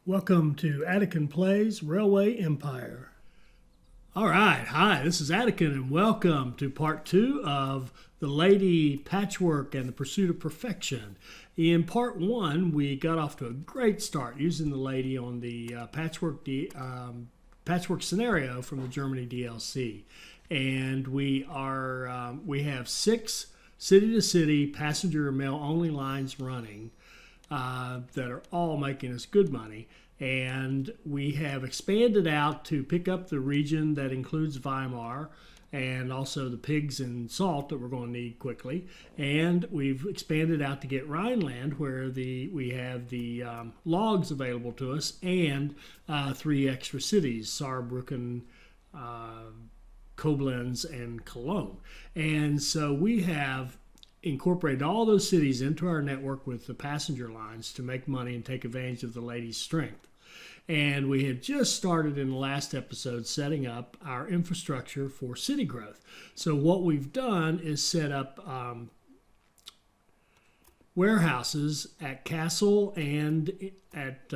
Welcome to Attican Plays Railway Empire. All right, hi, this is Attican, and welcome to part 2 of The Lady, Patchwork, and the Pursuit of Perfection. In part 1, we got off to a great start using the lady on the Patchwork scenario from the Germany DLC. And we have 6 city-to-city passenger mail-only lines running that are all making us good money. And we have expanded out to pick up the region that includes Weimar and also the pigs and salt that we're going to need quickly. And we've expanded out to get Rhineland, where we have the logs available to us, and 3 extra cities, Saarbrücken, Koblenz, and Cologne. And so we have incorporated all those cities into our network with the passenger lines to make money and take advantage of the lady's strength. And we had just started in the last episode setting up our infrastructure for city growth. So what we've done is set up warehouses at Kassel and at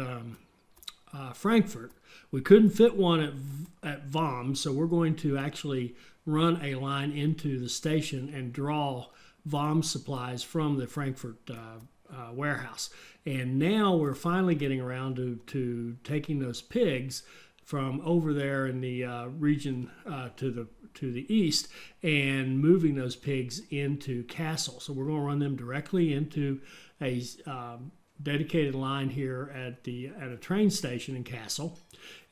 Frankfurt. We couldn't fit one at Worms, so we're going to actually run a line into the station and draw Worms supplies from the Frankfurt warehouse. And now we're finally getting around to taking those pigs from over there in the region to the east and moving those pigs into Kassel. So we're going to run them directly into a dedicated line here at a train station in Kassel,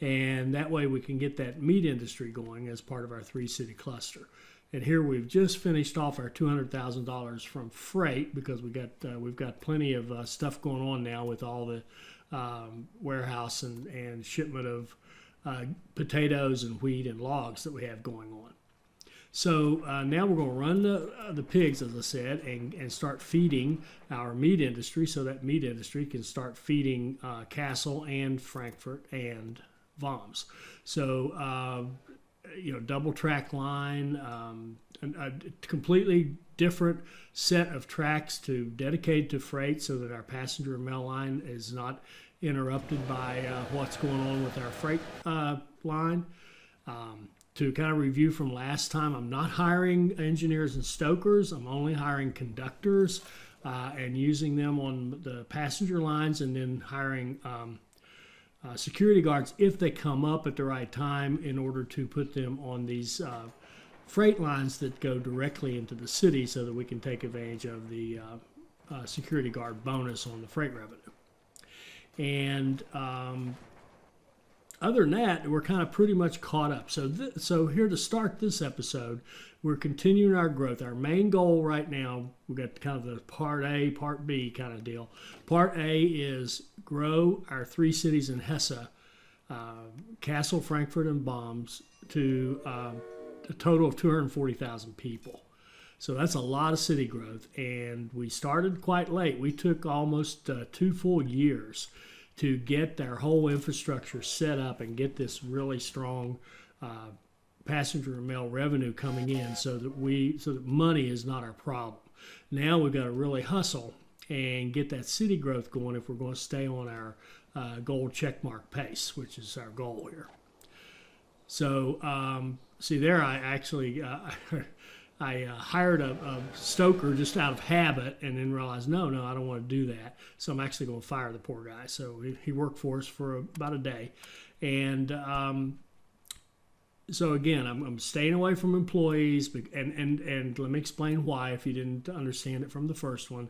and that way we can get that meat industry going as part of our 3-city cluster. And here we've just finished off our $200,000 from freight because we've got plenty of stuff going on now with all the warehouse and shipment of potatoes and wheat and logs that we have going on. So now we're going to run the pigs, as I said, and start feeding our meat industry, so that meat industry can start feeding Kassel and Frankfurt and Worms. So double track line, a completely different set of tracks dedicated to freight, so that our passenger mail line is not interrupted by what's going on with our freight line. To kind of review from last time, I'm not hiring engineers and stokers. I'm only hiring conductors and using them on the passenger lines, and then hiring security guards if they come up at the right time in order to put them on these freight lines that go directly into the city, so that we can take advantage of the security guard bonus on the freight revenue. And other than that, we're kind of pretty much caught up. So here to start this episode, we're continuing our growth. Our main goal right now, we've got kind of the part A, part B kind of deal. Part A is grow our 3 cities in Hesse, Kassel, Frankfurt, and Worms, to a total of 240,000 people. So that's a lot of city growth, and we started quite late. We took almost 2 full years to get our whole infrastructure set up and get this really strong passenger mail revenue coming in, so that money is not our problem. Now we've got to really hustle and get that city growth going if we're going to stay on our gold checkmark pace, which is our goal here. So see there, I actually I hired a stoker just out of habit, and then realized, no, I don't want to do that. So I'm actually going to fire the poor guy. So he worked for us for about a day. And so again, I'm staying away from employees, and let me explain why if you didn't understand it from the first one.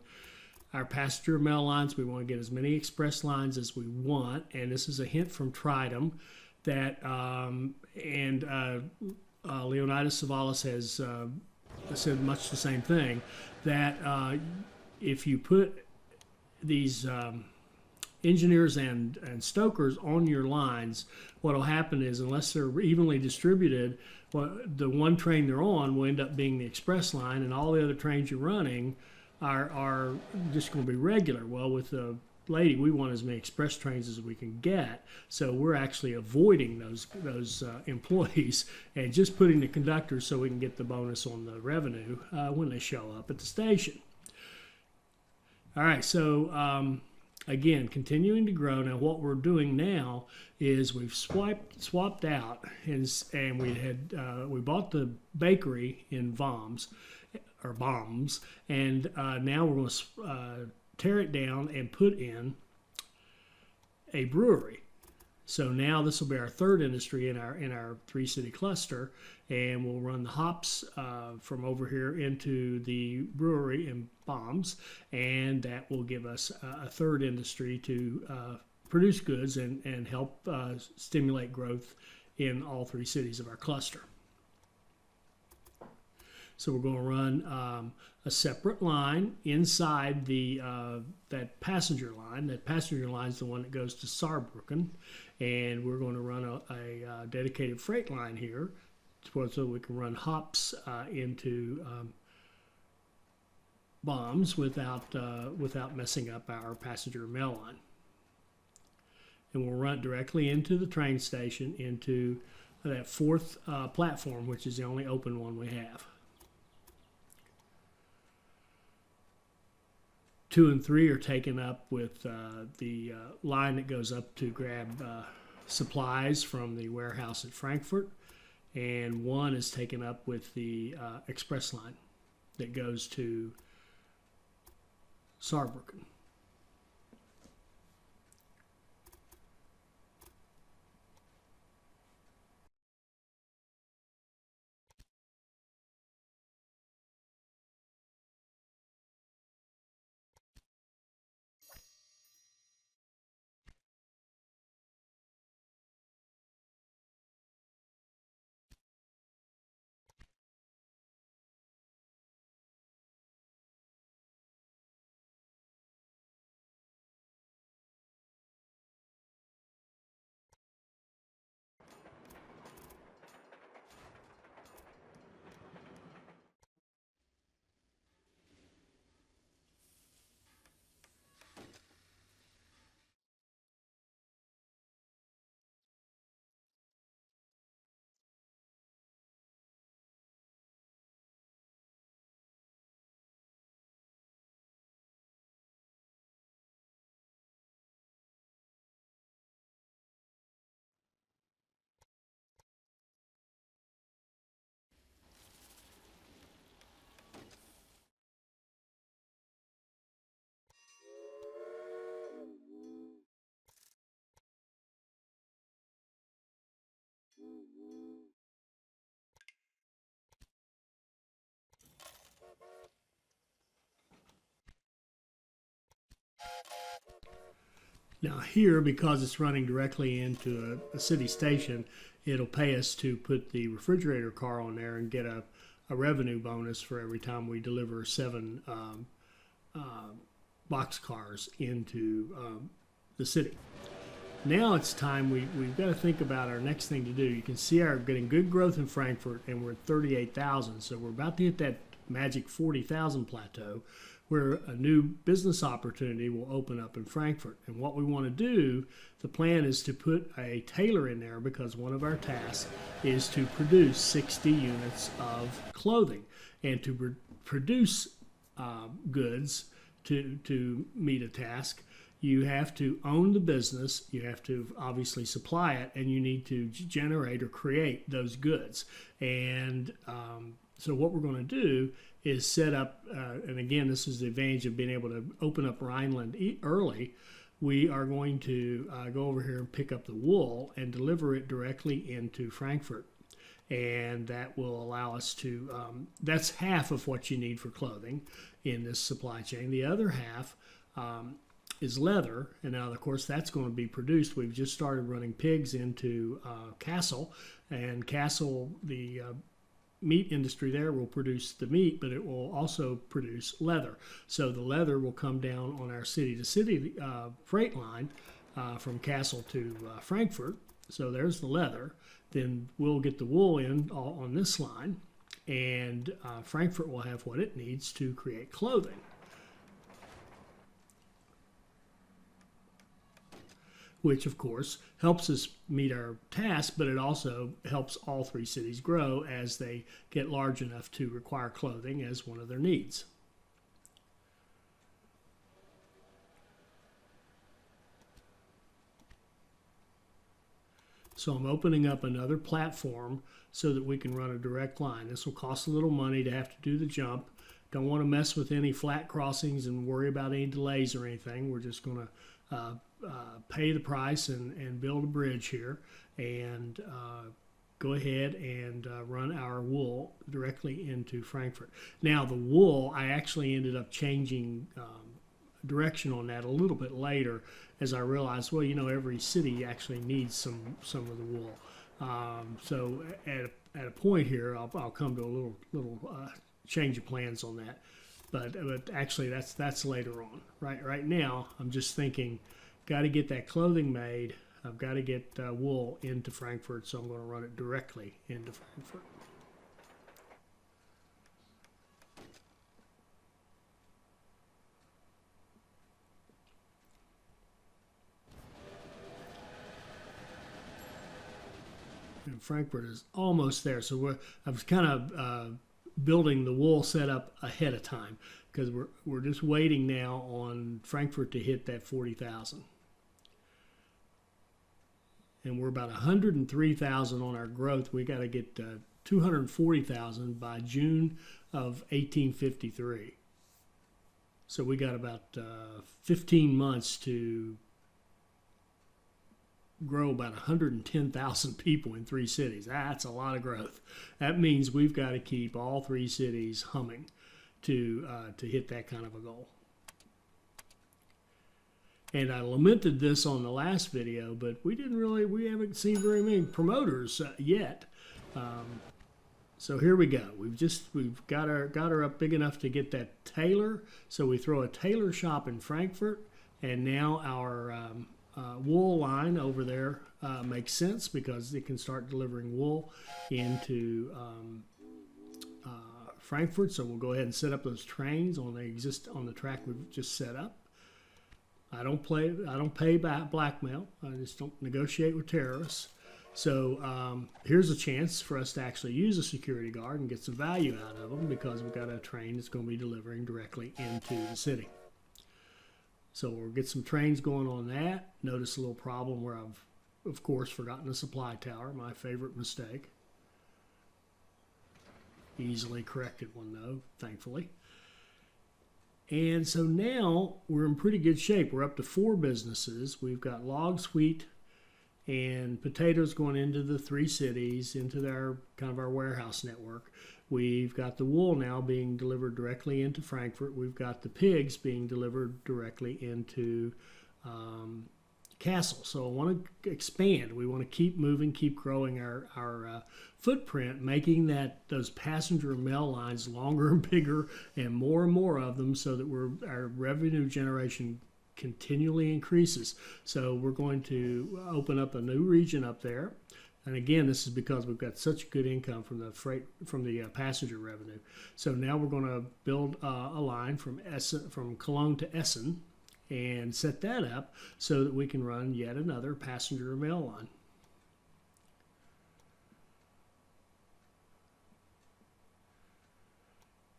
Our passenger mail lines, we want to get as many express lines as we want, and this is a hint from Tridem that, Leonidas Savalas has said much the same thing, that if you put these engineers and stokers on your lines, what will happen is, unless they're evenly distributed, the one train they're on will end up being the express line, and all the other trains you're running are just going to be regular. Well, with the lady, we want as many express trains as we can get, so we're actually avoiding those employees and just putting the conductors so we can get the bonus on the revenue when they show up at the station. All right, so again, continuing to grow. Now, what we're doing now is we've swapped out, and we bought the bakery in Bombs, and now we're going to tear it down and put in a brewery. So now this will be our third industry in our 3-city cluster, and we'll run the hops from over here into the brewery in Bombs, and that will give us a third industry to produce goods and help stimulate growth in all 3 cities of our cluster. So we're going to run a separate line inside that passenger line. That passenger line is the one that goes to Saarbrücken, and we're going to run a dedicated freight line here so we can run hops into Bombs without messing up our passenger mail line. And we'll run directly into the train station, into that 4th platform, which is the only open one we have. 2 and 3 are taken up with the line that goes up to grab supplies from the warehouse at Frankfurt, and 1 is taken up with the express line that goes to Saarbrücken. Now here, because it's running directly into a city station, it'll pay us to put the refrigerator car on there and get a revenue bonus for every time we deliver 7 box cars into the city. Now it's time we've got to think about our next thing to do. You can see we're getting good growth in Frankfurt, and we're at 38,000. So we're about to hit that magic 40,000 plateau, where a new business opportunity will open up in Frankfurt. And what we want to do, the plan is to put a tailor in there, because one of our tasks is to produce 60 units of clothing. And to produce goods to meet a task, you have to own the business, you have to obviously supply it, and you need to generate or create those goods. And so what we're going to do is set up, and again, this is the advantage of being able to open up Rhineland early. We are going to go over here and pick up the wool and deliver it directly into Frankfurt. And that will allow us to, that's half of what you need for clothing in this supply chain. The other half is leather, and now of course that's going to be produced. We've just started running pigs into Kassel, and Kassel, the meat industry there, will produce the meat, but it will also produce leather. So the leather will come down on our city-to-city freight line from Kassel to Frankfurt. So there's the leather. Then we'll get the wool in on this line, and Frankfurt will have what it needs to create clothing. Which, of course, helps us meet our task, but it also helps all 3 cities grow as they get large enough to require clothing as one of their needs. So I'm opening up another platform so that we can run a direct line. This will cost a little money to have to do the jump. Don't want to mess with any flat crossings and worry about any delays or anything. We're just going to pay the price and build a bridge here and go ahead and run our wool directly into Frankfurt. Now the wool, I actually ended up changing direction on that a little bit later as I realized, well, you know, every city actually needs some of the wool. So at a point here, I'll come to a little change of plans on that. But actually, that's later on. Right now, I'm just thinking, got to get that clothing made. I've got to get wool into Frankfurt, so I'm going to run it directly into Frankfurt. And Frankfurt is almost there, so I was kind of building the wool setup ahead of time because we're just waiting now on Frankfurt to hit that 40,000. And we're about 103,000 on our growth. We got to get 240,000 by June of 1853. So we got about 15 months to grow about 110,000 people in 3 cities. That's a lot of growth. That means we've got to keep all 3 cities humming to hit that kind of a goal. And I lamented this on the last video, but we haven't seen very many promoters yet. So here we go. We've got her up big enough to get that tailor. So we throw a tailor shop in Frankfurt, and now our wool line over there makes sense because it can start delivering wool into Frankfurt. So we'll go ahead and set up those trains on the track we've just set up. I don't pay blackmail. I just don't negotiate with terrorists. So here's a chance for us to actually use a security guard and get some value out of them because we've got a train that's going to be delivering directly into the city. So we'll get some trains going on that. Notice a little problem where I've, of course, forgotten the supply tower, my favorite mistake. Easily corrected one, though, thankfully. And so now we're in pretty good shape. We're up to 4 businesses. We've got logs, wheat, and potatoes going into the 3 cities, into their kind of our warehouse network. We've got the wool now being delivered directly into Frankfurt. We've got the pigs being delivered directly into Kassel. So I want to expand. We want to keep moving, keep growing our footprint, making those passenger mail lines longer and bigger and more of them so that our revenue generation continually increases. So we're going to open up a new region up there. And again, this is because we've got such good income from the passenger revenue. So now we're going to build a line from Cologne to Essen and set that up so that we can run yet another passenger mail line.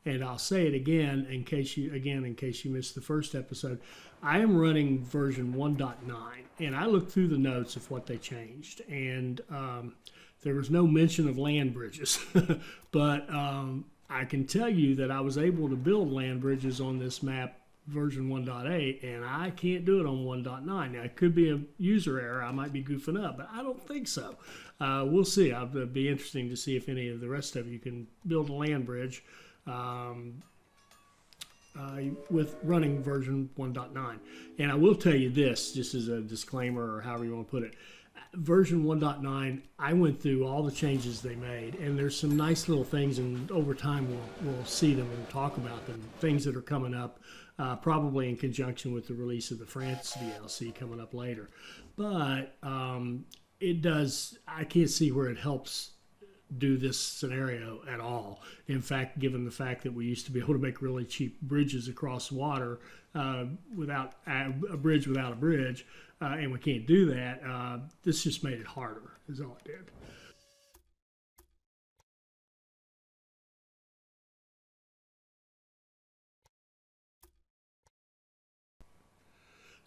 And I'll say it again in case you missed the first episode. I am running version 1.9, and I looked through the notes of what they changed, and there was no mention of land bridges. But I can tell you that I was able to build land bridges on this map version 1.8, and I can't do it on 1.9. Now, it could be a user error. I might be goofing up, but I don't think so. We'll see. It'll be interesting to see if any of the rest of you can build a land bridge with running version 1.9. And I will tell you this, just as a disclaimer or however you want to put it. Version 1.9, I went through all the changes they made, and there's some nice little things, and over time we'll see them and talk about them, things that are coming up, probably in conjunction with the release of the France DLC coming up later. But I can't see where it helps do this scenario at all. In fact, given the fact that we used to be able to make really cheap bridges across water without a bridge without a bridge, and we can't do that, this just made it harder, is all it did.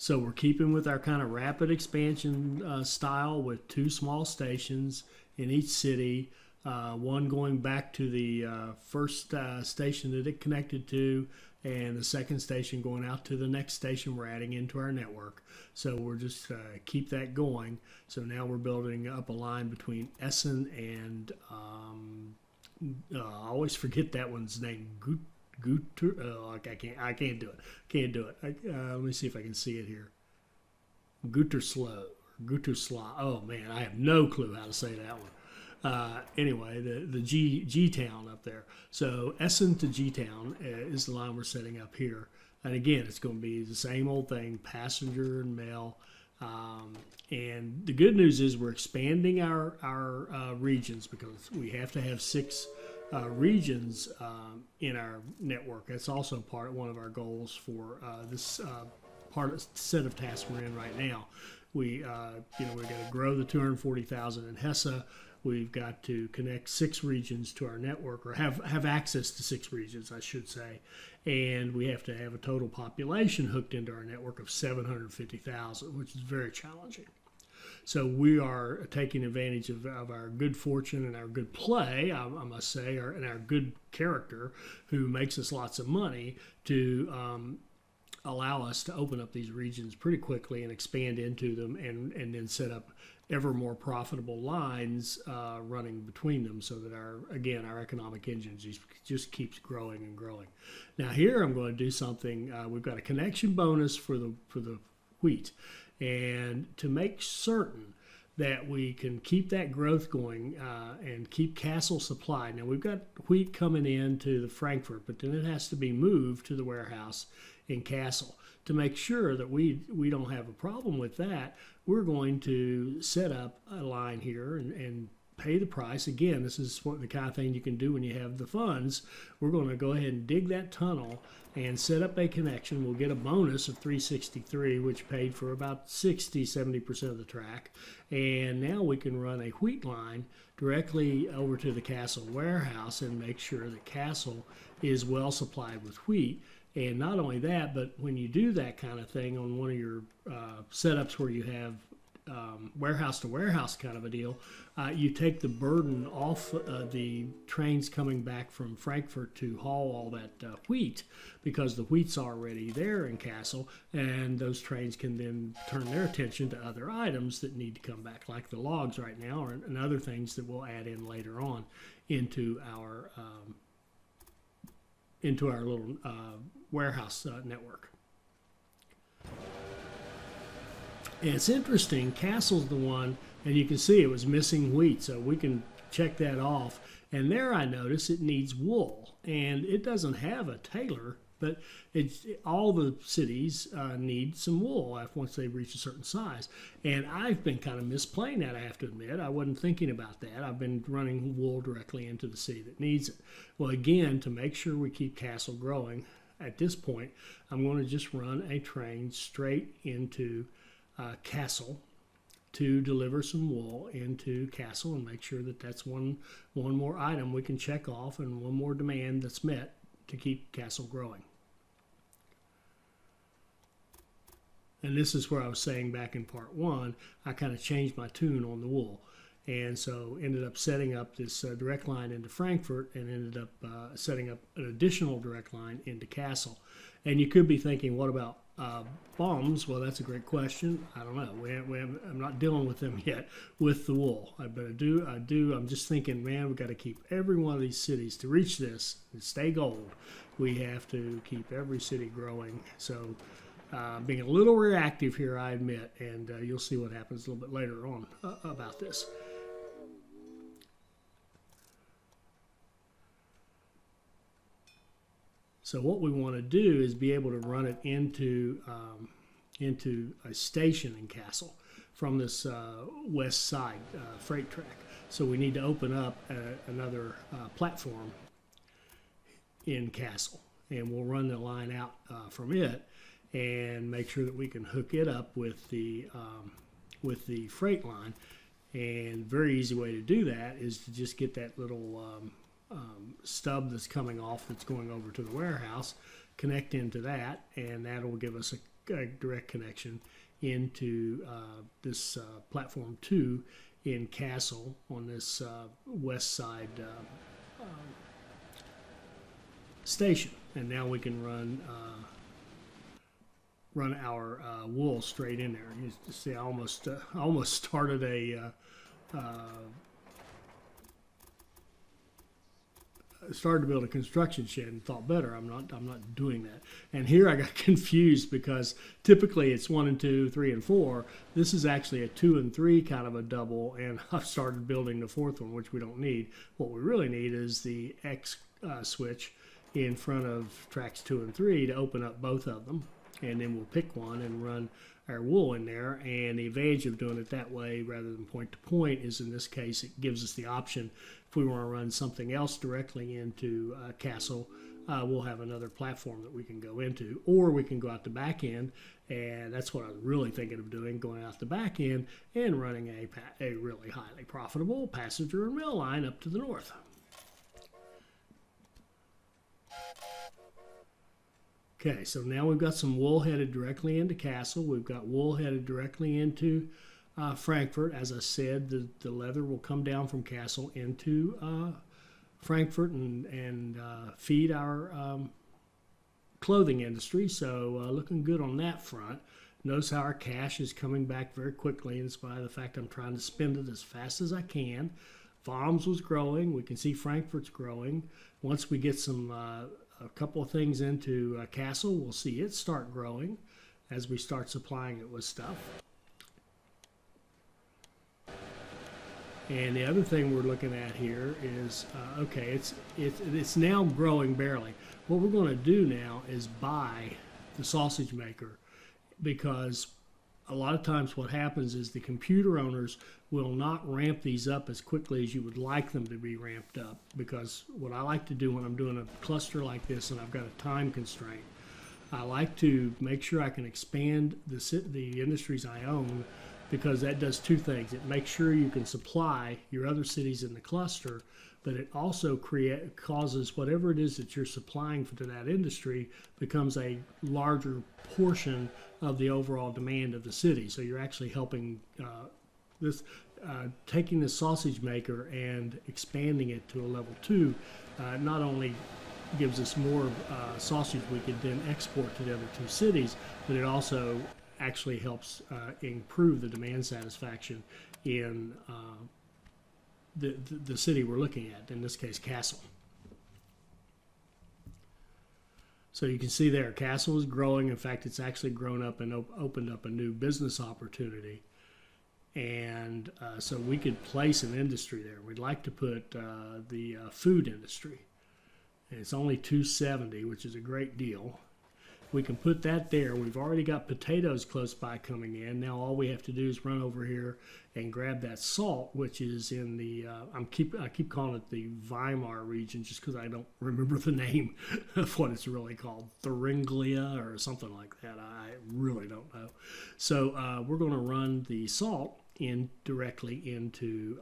So we're keeping with our kind of rapid expansion style with 2 small stations in each city, one going back to the first station that it connected to, and the second station going out to the next station we're adding into our network. So we're just keep that going. So now we're building up a line between Essen and I always forget that one's name. Guter. I can't do it. Can't do it. Let me see if I can see it here. Gutersloh. Gutersloh. Oh man, I have no clue how to say that one. Anyway, the G town up there. So Essen to G town is the line we're setting up here. And again, it's going to be the same old thing, passenger and mail. And the good news is we're expanding our regions, because we have to have 6 regions in our network. That's also one of our goals for this set of tasks we're in right now. We've got to grow the 240,000 in Hesse. We've got to connect 6 regions to our network, or have access to 6 regions, I should say. And we have to have a total population hooked into our network of 750,000, which is very challenging. So we are taking advantage of our good fortune and our good play, I must say, and our good character, who makes us lots of money, to allow us to open up these regions pretty quickly and expand into them, and then set up ever more profitable lines running between them, so that our economic engine just keeps growing and growing. Now here I'm going to do something. We've got a connection bonus for the wheat, and to make certain that we can keep that growth going and keep Kassel supplied. Now we've got wheat coming in to the Frankfurt, but then it has to be moved to the warehouse in Kassel. To make sure that we don't have a problem with that, we're going to set up a line here and pay the price. Again, this is the kind of thing you can do when you have the funds. We're going to go ahead and dig that tunnel and set up a connection. We'll get a bonus of 363, which paid for about 60-70% of the track. And now we can run a wheat line directly over to the Kassel warehouse and make sure that Kassel is well supplied with wheat. And not only that, but when you do that kind of thing on one of your setups where you have warehouse to warehouse kind of a deal, you take the burden off the trains coming back from Frankfurt to haul all that wheat, because the wheat's already there in Kassel, and those trains can then turn their attention to other items that need to come back, like the logs right now, and other things that we'll add in later on into our little warehouse network. And it's interesting, Kassel's the one, and you can see it was missing wheat, so we can check that off. And there I notice it needs wool, and it doesn't have a tailor, but all the cities need some wool once they reach a certain size. And I've been kind of misplaying that, I have to admit. I wasn't thinking about that. I've been running wool directly into the city that needs it. Well, again, to make sure we keep Kassel growing, at this point, I'm going to just run a train straight into Kassel to deliver some wool into Kassel, and make sure that that's one more item we can check off, and one more demand that's met to keep Kassel growing. And this is where I was saying back in part 1, I kind of changed my tune on the wool. And so ended up setting up this direct line into Frankfurt, and ended up setting up an additional direct line into Kassel. And you could be thinking, what about bombs? Well, that's a great question. I don't know. I'm not dealing with them yet with the wool. But I do. I'm just thinking, man, we've got to keep every one of these cities to reach this and stay gold. We have to keep every city growing. So being a little reactive here, I admit, and you'll see what happens a little bit later on about this. So what we want to do is be able to run it into a station in Kassel from this west side freight track. So we need to open up another platform in Kassel, and we'll run the line out from it and make sure that we can hook it up with the freight line. And very easy way to do that is to just get that little stub that's coming off that's going over to the warehouse, connect into that, and that'll give us direct connection into this platform 2 in Castle on this west side station. And now we can run our wool straight in there. You see, I almost started started to build a construction shed and thought better. I'm not doing that. And here I got confused because typically it's 1 and 2, 3 and 4. This is actually a 2 and 3 kind of a double, and I've started building the 4th one, which we don't need. What we really need is the X switch in front of tracks 2 and 3 to open up both of them, and then we'll pick one and run our wool in there. And the advantage of doing it that way rather than point to point is, in this case, it gives us the option, if we want to run something else directly into Castle, we'll have another platform that we can go into, or we can go out the back end, and that's what I was really thinking of doing, going out the back end and running a really highly profitable passenger and mail line up to the north. Okay, so now we've got some wool headed directly into Castle. We've got wool headed directly into Frankfurt. As I said, the leather will come down from Castle into Frankfurt and feed our clothing industry. So looking good on that front. Notice how our cash is coming back very quickly, in spite of the fact I'm trying to spend it as fast as I can. Voms was growing. We can see Frankfurt's growing. Once we get a couple of things into Castle, we'll see it start growing as we start supplying it with stuff. And the other thing we're looking at here is, okay, it's now growing barely. What we're going to do now is buy the sausage maker, because a lot of times what happens is the computer owners will not ramp these up as quickly as you would like them to be ramped up, because what I like to do when I'm doing a cluster like this and I've got a time constraint, I like to make sure I can expand the industries I own, because that does two things. It makes sure you can supply your other cities in the cluster, but it also causes whatever it is that you're supplying to that industry becomes a larger portion of the overall demand of the city. So you're actually helping taking the sausage maker and expanding it to a level 2 not only gives us more sausage we could then export to the other 2 cities, but it also actually helps improve the demand satisfaction in the city we're looking at, in this case Castle. So you can see there, Castle is growing. In fact, it's actually grown up and opened up a new business opportunity. And so we could place an industry there. We'd like to put the food industry. And it's only $270, which is a great deal. We can put that there. We've already got potatoes close by coming in. Now all we have to do is run over here and grab that salt, which is in the, I keep calling it the Weimar region just because I don't remember the name of what it's really called, Thuringia or something like that. I really don't know. So we're going to run the salt directly into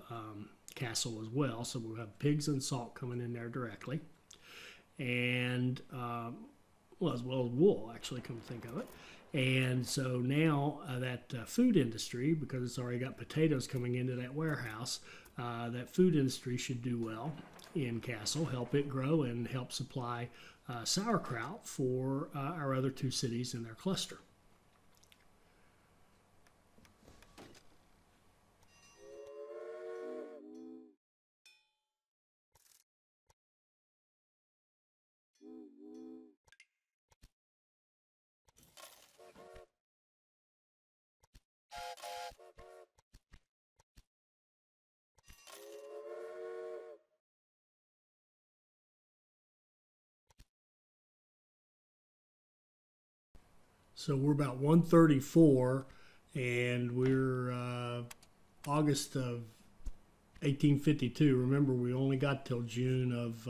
Castle as well. So we'll have pigs and salt coming in there directly. And well, as well as wool, actually, come to think of it. And so now that food industry, because it's already got potatoes coming into that warehouse, that food industry should do well in Castle, help it grow, and help supply sauerkraut for our other 2 cities in their cluster. So we're about 134, and we're August of 1852. Remember, we only got till June of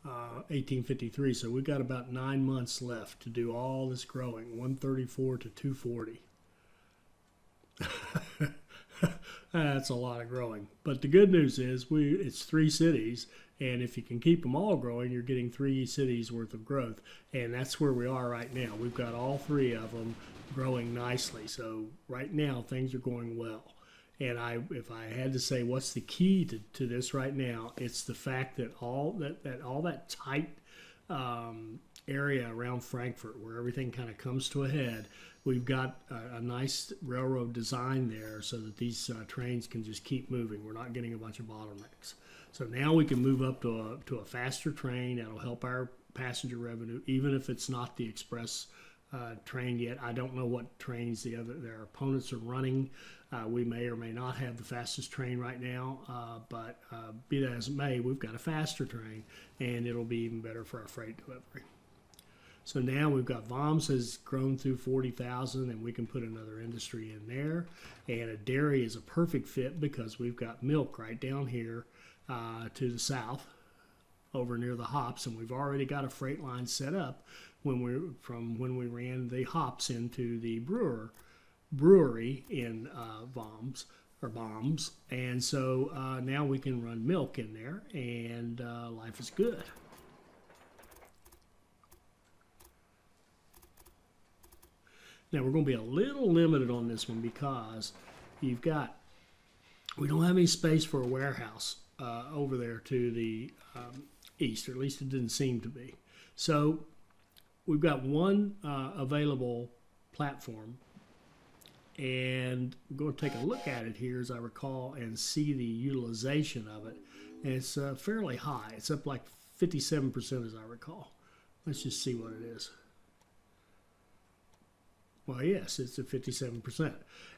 1853, so we've got about 9 months left to do all this growing, 134 to 240. That's a lot of growing. But the good news is it's 3 cities, and if you can keep them all growing, you're getting 3 cities worth of growth. And that's where we are right now. We've got all 3 of them growing nicely. So right now, things are going well. And if I had to say what's the key to this right now, it's the fact that all that tight area around Frankfurt, where everything kind of comes to a head, we've got a nice railroad design there so that these trains can just keep moving. We're not getting a bunch of bottlenecks. So now we can move up to a faster train that'll help our passenger revenue, even if it's not the express train yet. I don't know what trains their opponents are running. We may or may not have the fastest train right now, but be that as it may, we've got a faster train, and it'll be even better for our freight delivery. So now we've got Voms has grown through 40,000, and we can put another industry in there. And a dairy is a perfect fit because we've got milk right down here to the south, over near the hops, and we've already got a freight line set up when we ran the hops into the brewery in Bombs, and so now we can run milk in there, and life is good. Now we're going to be a little limited on this one because we don't have any space for a warehouse over there to the east, or at least it didn't seem to be. So we've got one available platform, and I'm going to take a look at it here as I recall and see the utilization of it. And it's fairly high. It's up like 57% as I recall. Let's just see what it is. Well, yes, it's at 57%,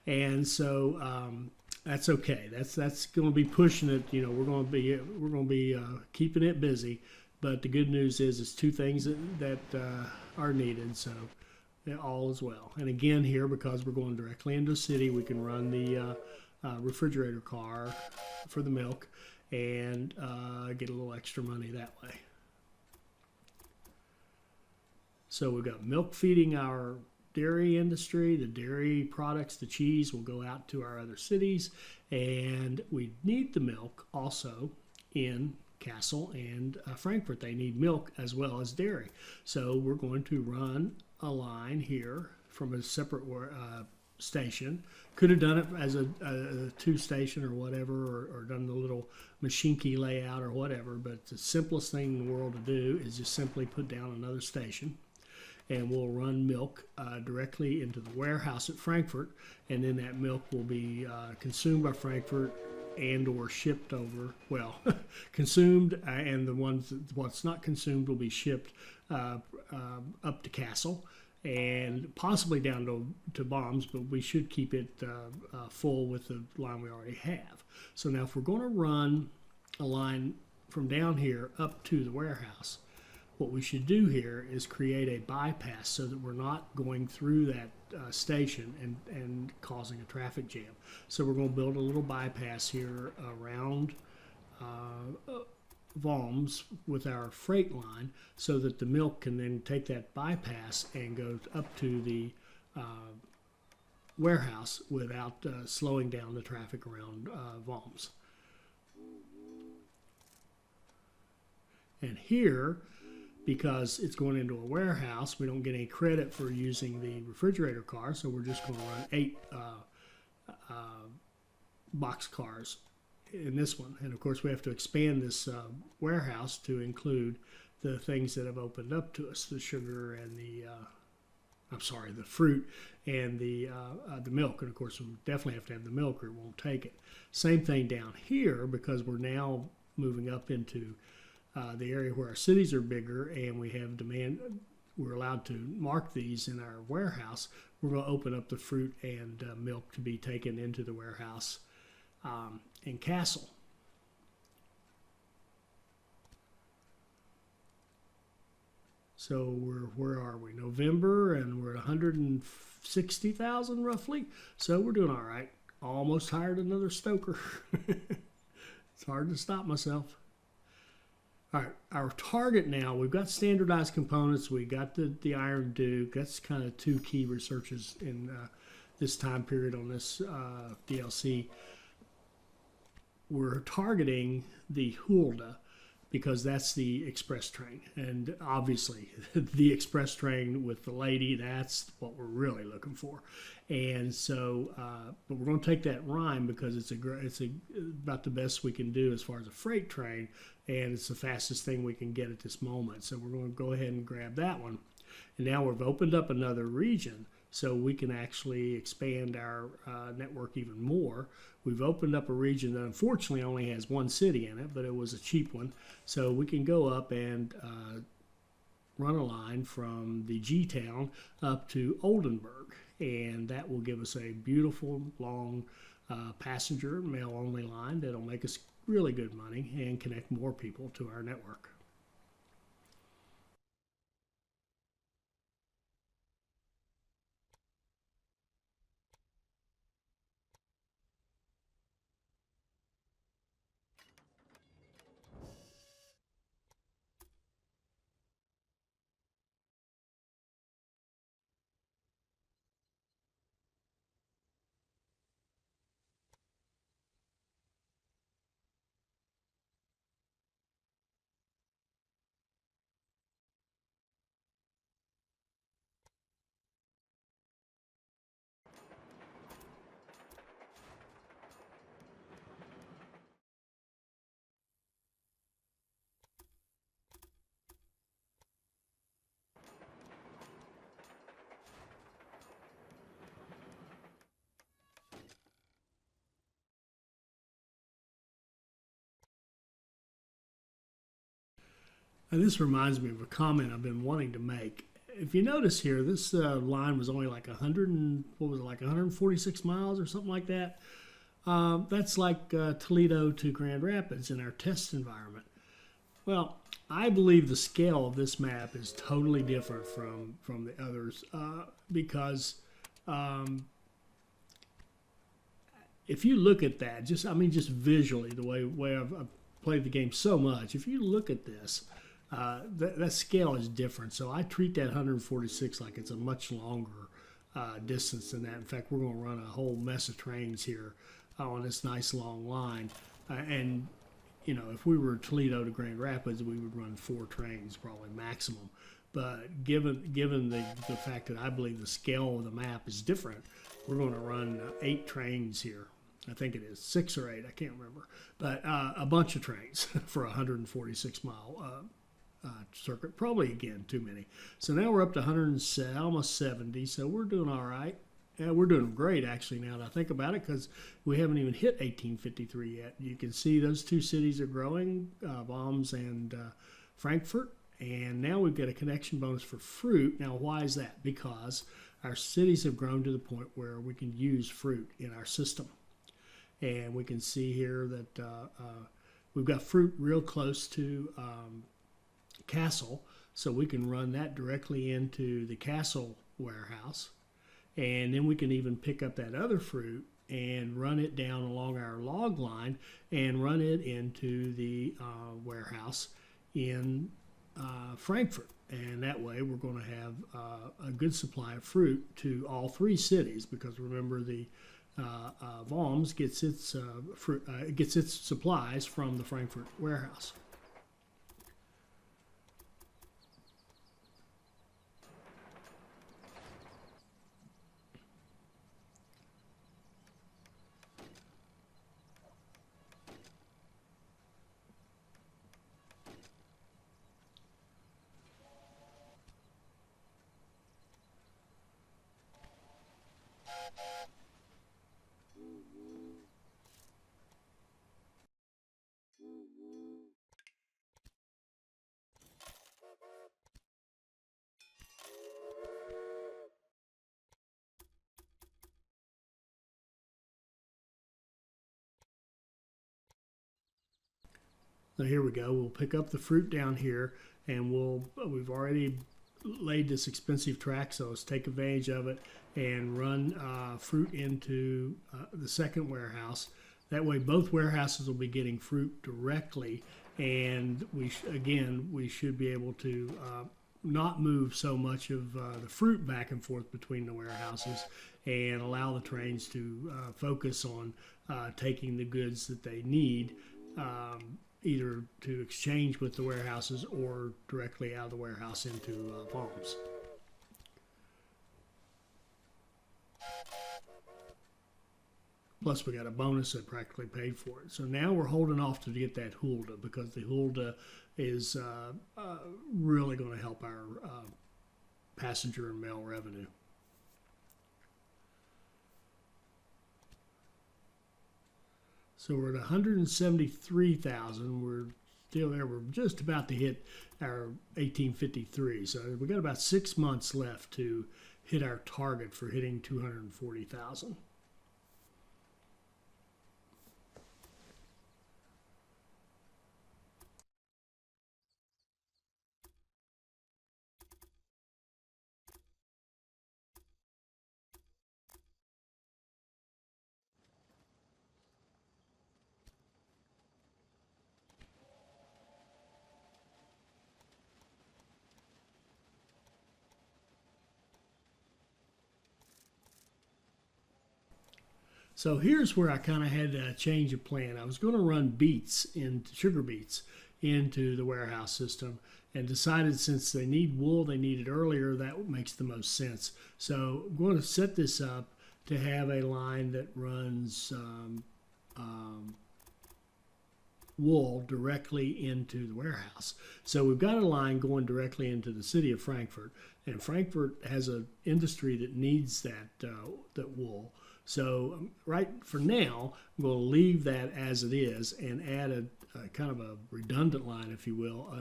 and so that's okay. That's going to be pushing it. You know, we're going to be keeping it busy. But the good news is it's 2 things that are needed, so all is well. And again, here, because we're going directly into the city, we can run the refrigerator car for the milk and get a little extra money that way. So we've got milk feeding our dairy industry, the dairy products, the cheese will go out to our other cities, and we need the milk also in Kassel and Frankfurt. They need milk as well as dairy. So we're going to run a line here from a separate station. Could have done it as a 2-station or whatever, or done the little machine key layout or whatever, but the simplest thing in the world to do is just simply put down another station, and we'll run milk directly into the warehouse at Frankfurt, and then that milk will be consumed by Frankfurt and or shipped over, consumed, and what's not consumed will be shipped up to Kassel and possibly down to Bombs, but we should keep it full with the line we already have. So now if we're going to run a line from down here up to the warehouse, what we should do here is create a bypass so that we're not going through that station and causing a traffic jam. So we're going to build a little bypass here around Voms with our freight line so that the milk can then take that bypass and go up to the warehouse without slowing down the traffic around Voms. And here, because it's going into a warehouse, we don't get any credit for using the refrigerator car, so we're just going to run 8 box cars in this one. And of course, we have to expand this warehouse to include the things that have opened up to us, the sugar and the fruit and the milk. And of course, we definitely have to have the milk or it won't take it. Same thing down here, because we're now moving up into the area where our cities are bigger and we have demand. We're allowed to mark these in our warehouse. We're going to open up the fruit and milk to be taken into the warehouse in Kassel. So where are we? November, and we're at 160,000 roughly. So we're doing all right. Almost hired another stoker. It's hard to stop myself. All right, our target now, we've got standardized components. We got the Iron Duke. That's kind of 2 key researches in this time period on this DLC. we're targeting the Hulda because that's the express train. And obviously, the express train with the lady, that's what we're really looking for. And so, but we're going to take that Rhine because it's about the best we can do as far as a freight train, and it's the fastest thing we can get at this moment. So we're going to go ahead and grab that one. And now we've opened up another region, so we can actually expand our network even more. We've opened up a region that unfortunately only has one city in it, but it was a cheap one. So we can go up and run a line from the G-Town up to Oldenburg. And that will give us a beautiful, long passenger, mail-only line that'll make us really good money and connect more people to our network. And this reminds me of a comment I've been wanting to make. If you notice here, this line was only like 146 miles or something like that. That's like Toledo to Grand Rapids in our test environment. Well, I believe the scale of this map is totally different from the others because if you look at that, just visually, the way I've played the game so much, if you look at this, that scale is different. So I treat that 146 like it's a much longer distance than that. In fact, we're going to run a whole mess of trains here on this nice long line. And, you know, if we were Toledo to Grand Rapids, we would run 4 trains probably maximum. But given the fact that I believe the scale of the map is different, we're going to run 8 trains here. I think it is 6 or 8, I can't remember. But a bunch of trains for a 146 mile circuit. Probably, again, too many. So now we're up to almost 70, so we're doing all right. We're doing great, actually, now that I think about it, because we haven't even hit 1853 yet. You can see those 2 cities are growing, Worms and Frankfurt, and now we've got a connection bonus for fruit. Now, why is that? Because our cities have grown to the point where we can use fruit in our system. And we can see here that we've got fruit real close to Castle, so we can run that directly into the Castle warehouse, and then we can even pick up that other fruit and run it down along our log line and run it into the warehouse in Frankfurt. And that way we're going to have a good supply of fruit to all 3 cities, because remember, the Worms gets its gets its supplies from the Frankfurt warehouse. So here we go. We'll pick up the fruit down here, and we've already laid this expensive track, so let's take advantage of it and run fruit into the second warehouse. That way both warehouses will be getting fruit directly, and we should be able to not move so much of the fruit back and forth between the warehouses and allow the trains to focus on taking the goods that they need, either to exchange with the warehouses or directly out of the warehouse into farms. Plus, we got a bonus that practically paid for it. So now we're holding off to get that Hulda, because the Hulda is really going to help our passenger and mail revenue. So we're at 173,000. We're still there. We're just about to hit our 1853. So we've got about 6 months left to hit our target for hitting 240,000. So here's where I kind of had to change of plan. I was going to run sugar beets into the warehouse system, and decided since they need wool, they need it earlier, that makes the most sense. So I'm going to set this up to have a line that runs wool directly into the warehouse. So we've got a line going directly into the city of Frankfurt, and Frankfurt has an industry that needs that wool. So right for now, I'm going to leave that as it is and add a kind of a redundant line, if you will,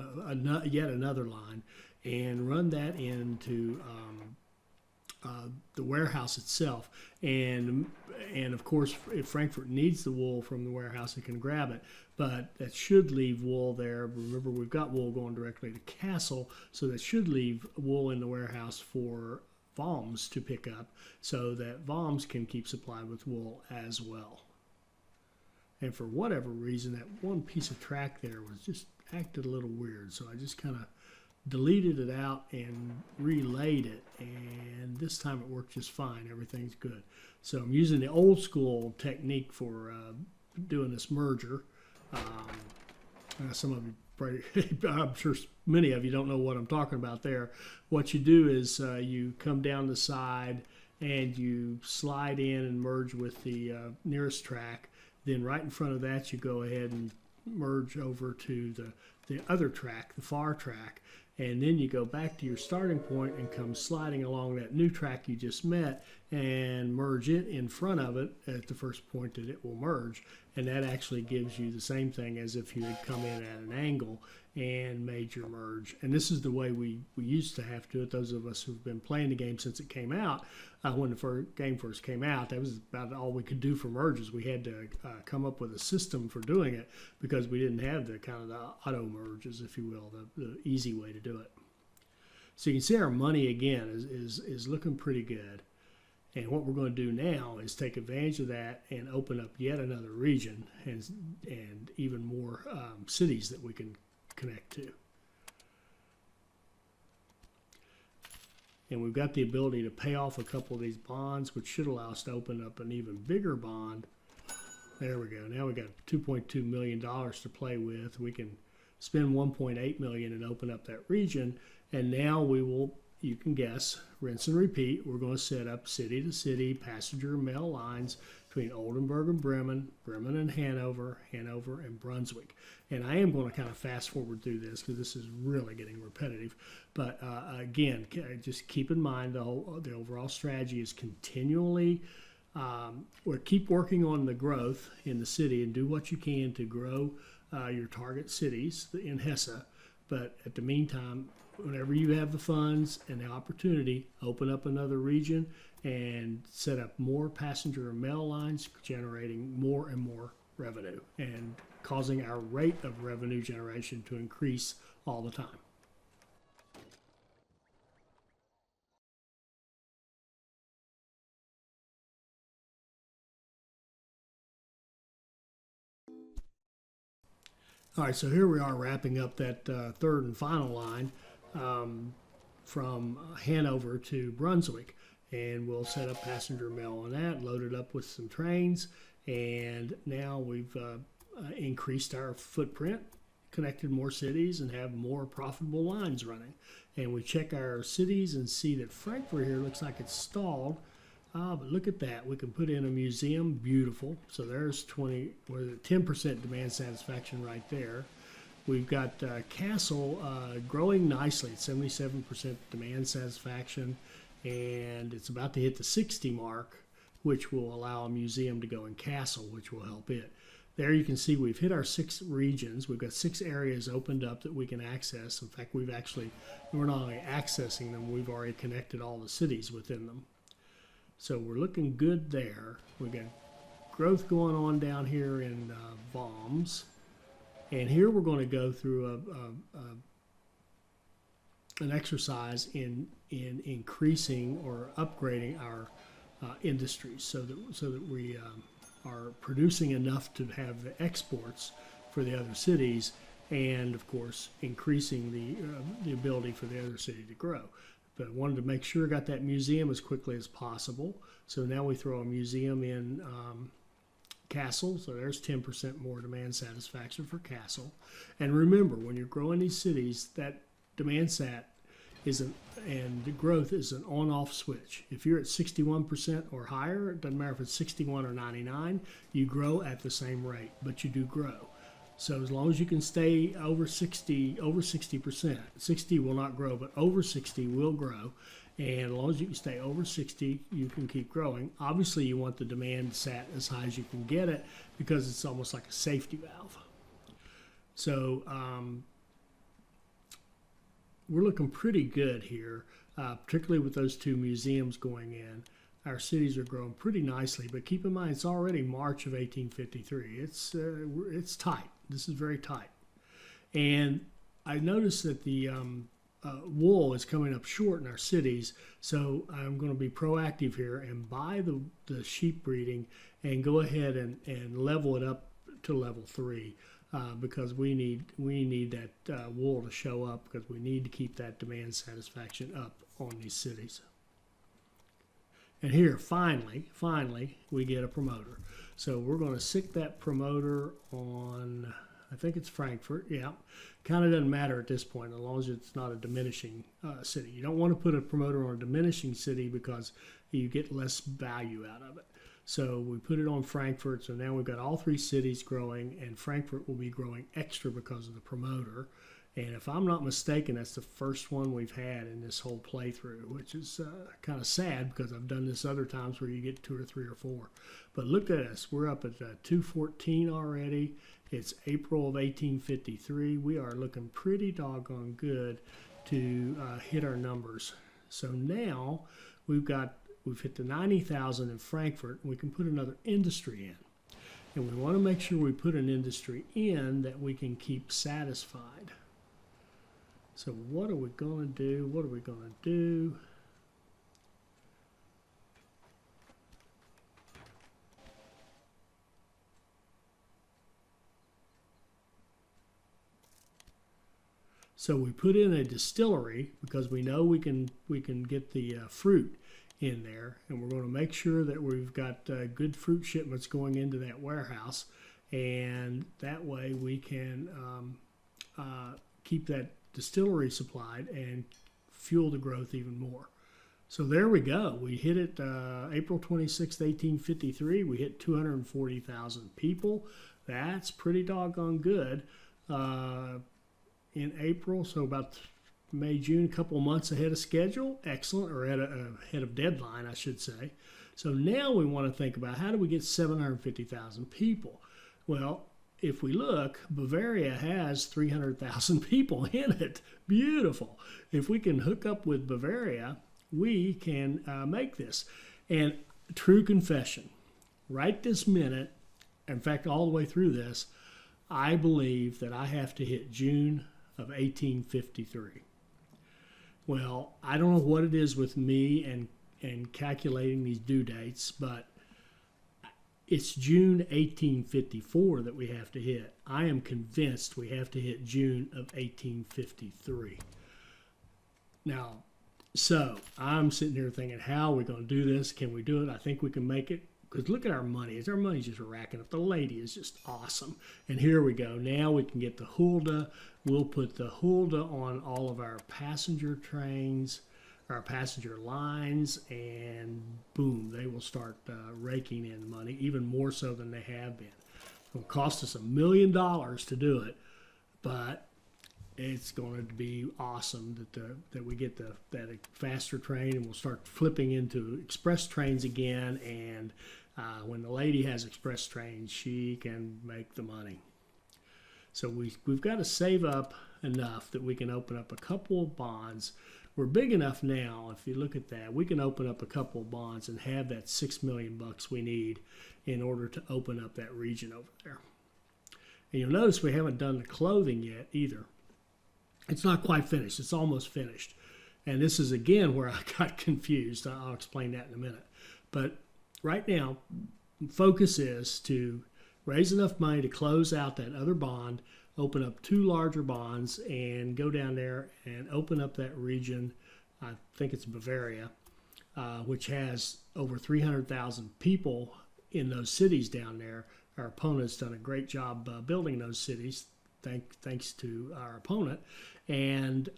yet another line, and run that into the warehouse itself. And of course, if Frankfurt needs the wool from the warehouse, it can grab it. But that should leave wool there. Remember, we've got wool going directly to Kassel, so that should leave wool in the warehouse for Worms to pick up, so that Worms can keep supplied with wool as well. And for whatever reason, that one piece of track there was just acted a little weird, so I just kind of deleted it out and relayed it, and this time it worked just fine. Everything's good. So I'm using the old school technique for doing this merger. Some of you probably, I'm sure many of you don't know what I'm talking about there. What you do is you come down the side and you slide in and merge with the nearest track. Then right in front of that, you go ahead and merge over to the other track, the far track. And then you go back to your starting point and come sliding along that new track you just met and merge it in front of it at the first point that it will merge. And that actually gives you the same thing as if you had come in at an angle and made your merge. And this is the way we used to have to do it. Those of us who've been playing the game since it came out, when the game first came out, that was about all we could do for merges. We had to come up with a system for doing it, because we didn't have the kind of the auto merges, if you will, the easy way to do it. So you can see our money again is looking pretty good. And what we're going to do now is take advantage of that and open up yet another region and even more cities that we can connect to. And we've got the ability to pay off a couple of these bonds, which should allow us to open up an even bigger bond. There we go. Now we got $2.2 million to play with. We can spend $1.8 million and open up that region. And now we will, you can guess, rinse and repeat. We're going to set up city to city passenger mail lines between Oldenburg and Bremen, Bremen and Hanover, Hanover and Brunswick. And I am going to kind of fast forward through this because this is really getting repetitive. But again, just keep in mind the overall strategy is continually, or keep working on the growth in the city and do what you can to grow your target cities in Hesse. But at the meantime, whenever you have the funds and the opportunity, open up another region and set up more passenger and mail lines, generating more and more revenue and causing our rate of revenue generation to increase all the time. All right, so here we are wrapping up that third and final line. from Hanover to Brunswick, and we'll set up passenger mail on that, load it up with some trains, and now we've increased our footprint, connected more cities, and have more profitable lines running. And we check our cities and see that Frankfurt here looks like it's stalled. But look at that. We can put in a museum. Beautiful. So there's 10% demand satisfaction right there. We've got Kassel growing nicely at 77% demand satisfaction, and it's about to hit the 60 mark, which will allow a museum to go in Kassel, which will help it. There you can see we've hit our 6 regions. We've got 6 areas opened up that we can access. In fact, we're not only accessing them, we've already connected all the cities within them. So we're looking good there. We've got growth going on down here in Worms. And here we're going to go through an exercise in increasing or upgrading our industries so that we are producing enough to have the exports for the other cities, and of course increasing the ability for the other city to grow. But I wanted to make sure I got that museum as quickly as possible. So now we throw a museum in Kassel, so there's 10% more demand satisfaction for Kassel. And remember, when you're growing these cities, that demand sat and the growth is an on-off switch. If you're at 61% or higher, it doesn't matter if it's 61 or 99, you grow at the same rate, but you do grow. So as long as you can stay over 60%, 60 will not grow, but over 60 will grow. And as long as you can stay over 60, you can keep growing. Obviously, you want the demand sat as high as you can get it because it's almost like a safety valve. So we're looking pretty good here, particularly with those 2 museums going in. Our cities are growing pretty nicely, but keep in mind it's already March of 1853. It's tight. This is very tight. And I noticed that the wool is coming up short in our cities, so I'm going to be proactive here and buy the sheep breeding and go ahead and level it up to level 3 because we need that wool to show up because we need to keep that demand satisfaction up on these cities. And here, finally, we get a promoter. So we're going to stick that promoter on, I think it's Frankfurt. Yeah, kind of doesn't matter at this point as long as it's not a diminishing city. You don't want to put a promoter on a diminishing city because you get less value out of it. So we put it on Frankfurt. So now we've got all 3 cities growing, and Frankfurt will be growing extra because of the promoter. And if I'm not mistaken, that's the first one we've had in this whole playthrough, which is kind of sad because I've done this other times where you get 2 or 3 or 4. But look at us. We're up at 214 already. It's April of 1853. We are looking pretty doggone good to hit our numbers. So now we've hit the 90,000 in Frankfurt, and we can put another industry in. And we want to make sure we put an industry in that we can keep satisfied. So what are we going to do? What are we going to do? So we put in a distillery because we know we can get the fruit in there, and we're going to make sure that we've got good fruit shipments going into that warehouse, and that way we can keep that distillery supplied and fuel the growth even more. So there we go. We hit it April 26th, 1853. We hit 240,000 people. That's pretty doggone good in April. So about May, June, a couple months ahead of schedule. Excellent, or ahead of deadline, I should say. So now we want to think about how do we get 750,000 people? Well, if we look, Bavaria has 300,000 people in it. Beautiful. If we can hook up with Bavaria, we can make this. And true confession, right this minute, in fact, all the way through this, I believe that I have to hit June of 1853. Well, I don't know what it is with me and calculating these due dates, but it's June 1854 that we have to hit. I am convinced we have to hit June of 1853. Now, So I'm sitting here thinking, how are we going to do this? Can we do it? I think we can make it. Because look at our money. Our money's just racking up. The lady is just awesome. And here we go. Now we can get the Hulda. We'll put the Hulda on all of our passenger trains, our passenger lines, and boom, they will start raking in money, even more so than they have been. It'll cost us $1 million to do it, but it's going to be awesome that we get that faster train, and we'll start flipping into express trains again. And when the lady has express trains, she can make the money. So we've got to save up enough that we can open up a couple of bonds. We're big enough now, if you look at that, we can open up a couple of bonds and have that $6 million we need in order to open up that region over there. And you'll notice we haven't done the clothing yet either. It's not quite finished. It's almost finished. And this is, again, where I got confused. I'll explain that in a minute. But right now, focus is to raise enough money to close out that other bond, open up 2 larger bonds, and go down there and open up that region. I think it's Bavaria, which has over 300,000 people in those cities down there. Our opponent's done a great job building those cities, thanks to our opponent. And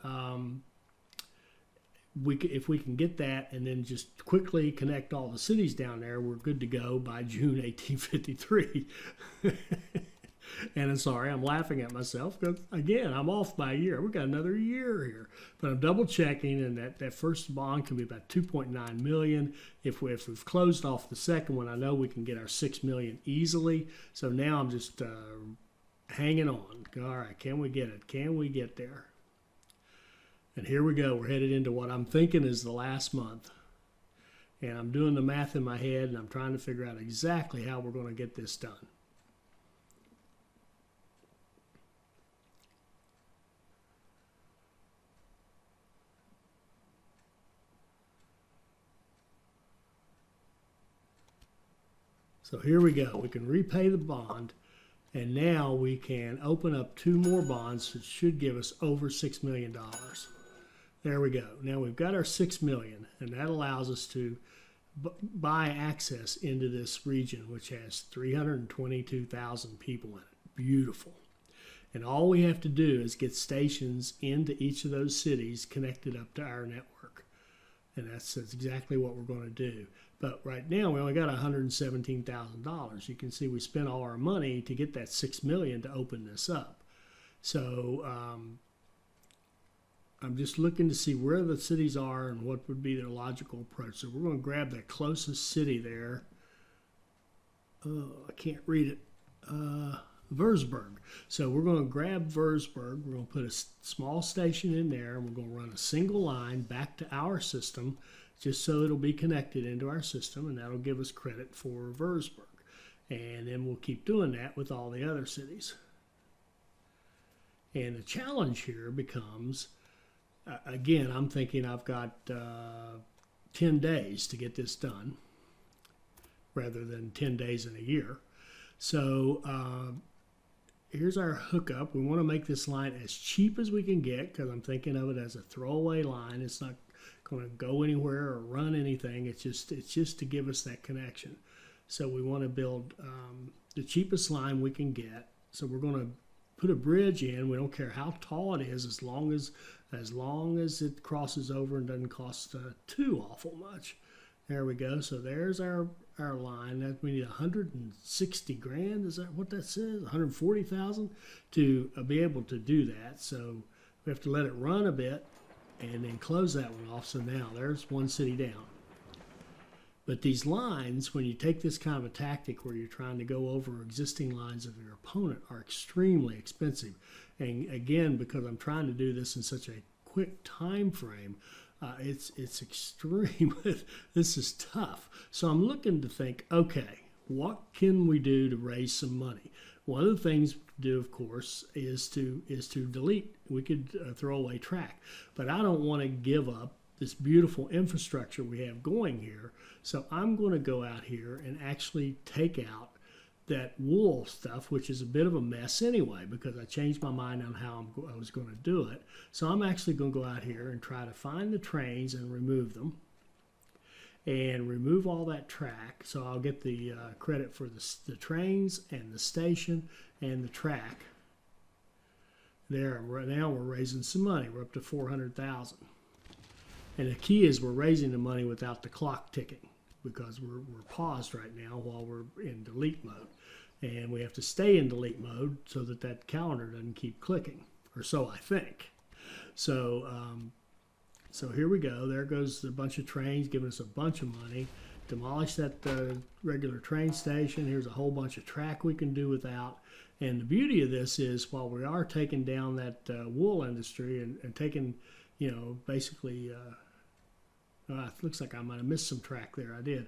if we can get that and then just quickly connect all the cities down there, we're good to go by June 1853. And I'm sorry, I'm laughing at myself because, again, I'm off by a year. We've got another year here. But I'm double checking, and that first bond can be about $2.9 million. If we've closed off the second one, I know we can get our $6 million easily. So now I'm just hanging on. All right, can we get it? Can we get there? And here we go. We're headed into what I'm thinking is the last month. And I'm doing the math in my head, and I'm trying to figure out exactly how we're going to get this done. So here we go. We can repay the bond, and now we can open up 2 more bonds that should give us over $6 million. There we go. Now we've got our $6 million, and that allows us to buy access into this region, which has 322,000 people in it. Beautiful. And all we have to do is get stations into each of those cities connected up to our network. And that's exactly what we're going to do. But right now, we only got $117,000. You can see we spent all our money to get that $6 million to open this up. So I'm just looking to see where the cities are and what would be their logical approach. So we're going to grab that closest city there. Oh, I can't read it. Würzburg. So we're going to grab Würzburg. We're going to put a small station in there, and we're going to run a single line back to our system, just so it'll be connected into our system, and that'll give us credit for Würzburg. And then we'll keep doing that with all the other cities. And the challenge here becomes, again, I'm thinking I've got 10 days to get this done, rather than 10 days in a year. So here's our hookup. We want to make this line as cheap as we can get, because I'm thinking of it as a throwaway line. It's not going to go anywhere or run anything. It's just to give us that connection. So we want to build the cheapest line we can get. So we're going to put a bridge in. We don't care how tall it is, as long as it crosses over and doesn't cost too awful much. There we go. So there's our line. That we need 160 grand. Is that what that says? 140,000 to be able to do that. So we have to let it run a bit and then close that one off. So now there's one city down. But these lines, when you take this kind of a tactic where you're trying to go over existing lines of your opponent, are extremely expensive. And again, because I'm trying to do this in such a quick time frame, it's extreme. This is tough. So I'm looking to think, okay, what can we do to raise some money? One of the things to do, of course, is to delete. We could throw away track, but I don't want to give up this beautiful infrastructure we have going here. So I'm going to go out here and actually take out that wool stuff, which is a bit of a mess anyway, because I changed my mind on how I was going to do it. So I'm actually going to go out here and try to find the trains and remove them, and remove all that track. So I'll get the credit for the trains and the station and the track. There, right now we're raising some money. We're up to 400,000. And the key is we're raising the money without the clock ticking, because we're paused right now while we're in delete mode. And we have to stay in delete mode so that that calendar doesn't keep clicking, or so I think. So, so here we go. There goes a bunch of trains giving us a bunch of money. Demolish that regular train station. Here's a whole bunch of track we can do without. And the beauty of this is, while we are taking down that wool industry and taking, you know, basically, it looks like I might have missed some track there. I did.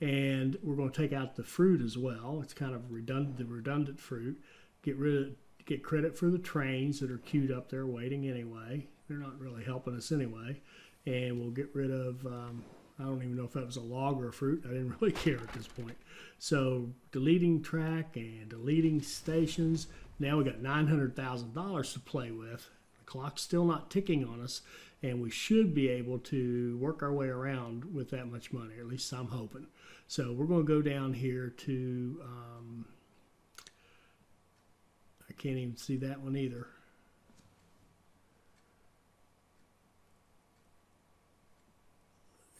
And we're going to take out the fruit as well. It's kind of redundant, the redundant fruit. Get credit for the trains that are queued up there waiting anyway. They're not really helping us anyway. And we'll get rid of, I don't even know if that was a log or a fruit. I didn't really care at this point. So deleting track and deleting stations. Now we got $900,000 to play with. The clock's still not ticking on us, and we should be able to work our way around with that much money. At least I'm hoping. So we're going to go down here to, I can't even see that one either.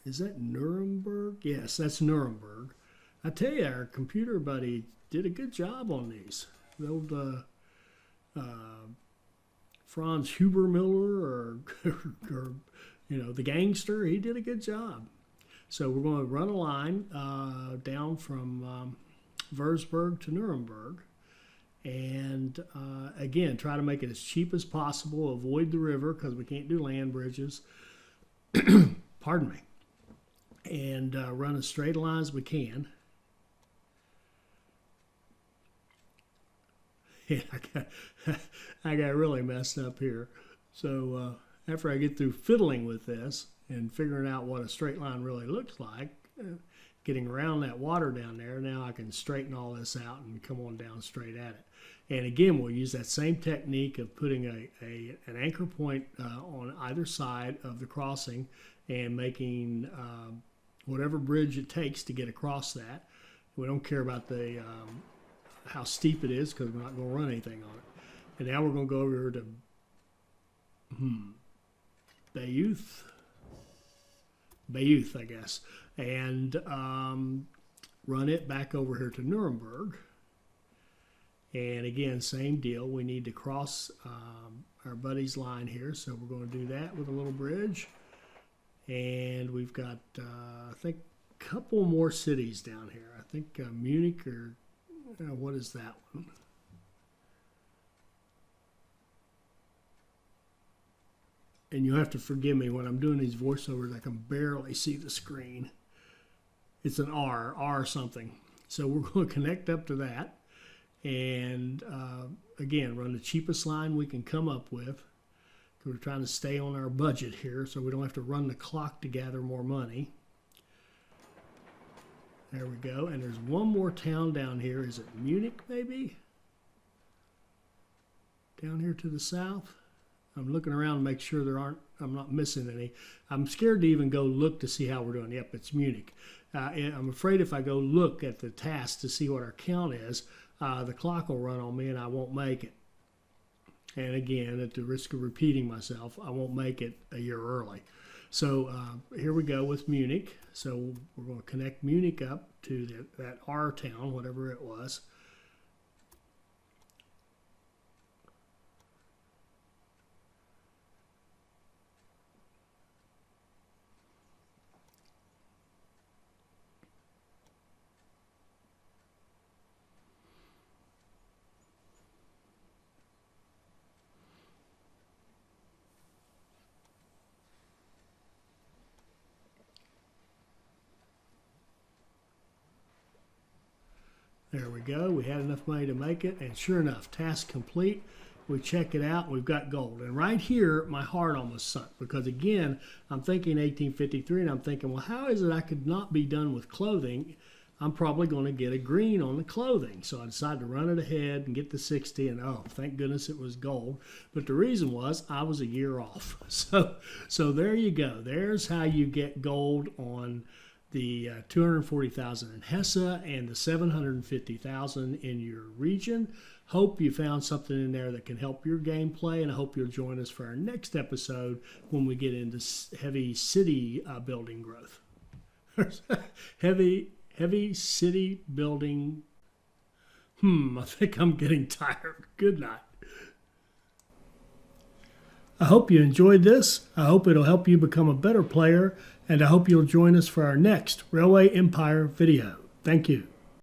Is that Nuremberg? Yes, that's Nuremberg. I tell you, our computer buddy did a good job on these. The old Franz Hubermiller, or you know, the gangster, he did a good job. So we're going to run a line down from Würzburg to Nuremberg, and again, try to make it as cheap as possible. Avoid the river, because we can't do land bridges. Pardon me. And run as straight a line as we can. Yeah, I got really messed up here. So after I get through fiddling with this and figuring out what a straight line really looks like, getting around that water down there, now I can straighten all this out and come on down straight at it. And again, we'll use that same technique of putting an anchor point on either side of the crossing and making whatever bridge it takes to get across that. We don't care about the how steep it is, because we're not going to run anything on it. And now we're going to go over to Bayeuth, I guess, and run it back over here to Nuremberg. And again, same deal. We need to cross our buddy's line here, so we're going to do that with a little bridge. And we've got, I think, a couple more cities down here. I think Munich, or what is that one? And you'll have to forgive me when I'm doing these voiceovers. I can barely see the screen. It's an R something. So we're going to connect up to that. And again, run the cheapest line we can come up with. We're trying to stay on our budget here, so we don't have to run the clock to gather more money. There we go. And there's one more town down here. Is it Munich, maybe? Down here to the south. I'm looking around to make sure I'm not missing any. I'm scared to even go look to see how we're doing. Yep, it's Munich. I'm afraid if I go look at the task to see what our count is, the clock will run on me and I won't make it. And again, at the risk of repeating myself, I won't make it a year early. So here we go with Munich. So we're going to connect Munich up to that R town, whatever it was. There we go. We had enough money to make it, and sure enough, task complete. We check it out, we've got gold. And right here, my heart almost sunk, because again, I'm thinking 1853, and I'm thinking, well, how is it I could not be done with clothing I'm probably going to get a green on the clothing. So I decided to run it ahead and get the 60, and oh, thank goodness it was gold. But the reason was I was a year off. So there you go. There's how you get gold on the 240,000 in Hesse and the 750,000 in your region. Hope you found something in there that can help your gameplay, and I hope you'll join us for our next episode when we get into heavy city building growth. heavy city building. I think I'm getting tired. Good night. I hope you enjoyed this. I hope it'll help you become a better player, and I hope you'll join us for our next Railway Empire video. Thank you.